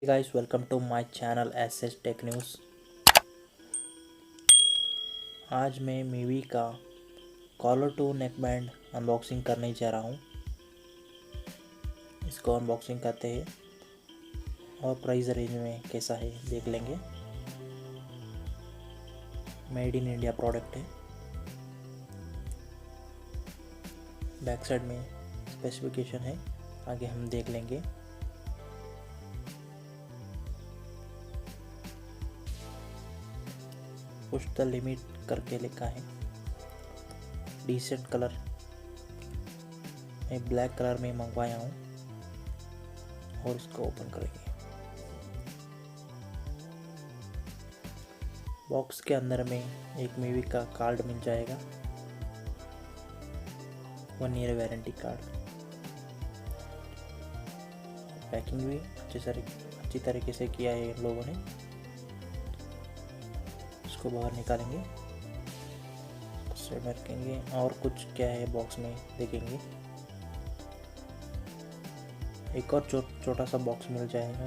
Hey guys, welcome to my channel S tech news. आज मैं Mivi का Collar two neckband unboxing करने जा रहा हूँ। इसको अनबॉक्सिंग करते हैं और प्राइस रेंज में कैसा है देख लेंगे। मेड इन इंडिया प्रोडक्ट है। बैक साइड में स्पेसिफिकेशन है, आगे हम देख लेंगे। पुश द लिमिट करके लिखा है। डिसेंट कलर, मैं ब्लैक कलर में मंगवाया हूँ और इसको ओपन करेंगे। बॉक्स के अंदर में एक मीवी का कार्ड मिल जाएगा, 1 ईयर वारंटी कार्ड। पैकिंग भी अच्छी तरीके से किया है इन लोगों ने। इसको बाहर निकालेंगे, साइड में रखेंगे और कुछ क्या है बॉक्स में देखेंगे। एक और छोटा सा बॉक्स मिल जाएगा,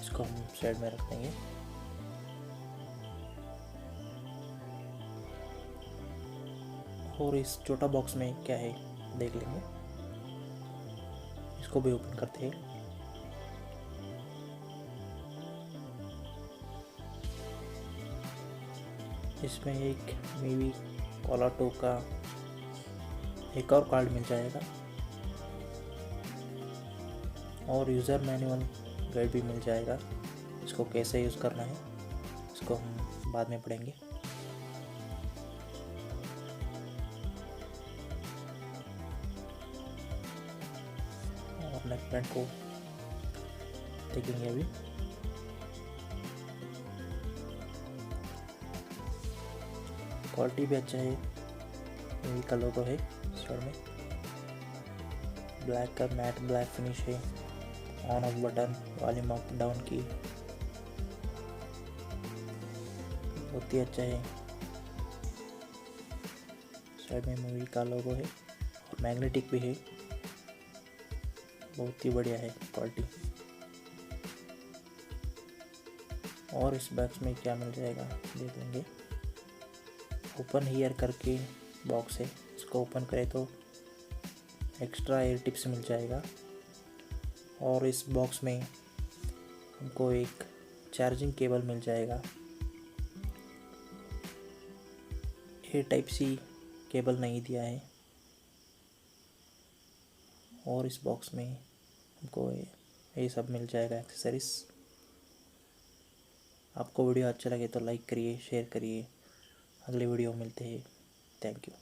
इसको हम साइड में रख देंगे। और इस छोटा बॉक्स में क्या है देख लेंगे। इसको भी ओपन करते हैं। इसमें एक मीवी कॉलर टू का एक और कार्ड मिल जाएगा और यूज़र मैनुअल गाइड भी मिल जाएगा। इसको कैसे यूज़ करना है इसको हम बाद में पढ़ेंगे। और नेकबैंड को देखेंगे अभी। क्वालिटी भी अच्छा है। मीवी का लोगो है साइड में। ब्लैक का मैट ब्लैक फिनिश है। On off button, volume up down की, बहुत ही अच्छा है। साइड में मीवी का लोगो है और मैग्नेटिक भी है, बहुत ही बढ़िया है क्वालिटी। और इस बॉक्स में क्या मिल जाएगा देख लेंगे। ओपन हियर करके बॉक्स है, इसको ओपन करें तो एक्स्ट्रा एयर टिप्स मिल जाएगा। और इस बॉक्स में हमको एक चार्जिंग केबल मिल जाएगा। ये टाइप सी केबल नहीं दिया है। और इस बॉक्स में हमको ये सब मिल जाएगा एक्सेसरीज। आपको वीडियो अच्छा लगे तो लाइक करिए, शेयर करिए। अगले वीडियो में मिलते हैं। Thank you.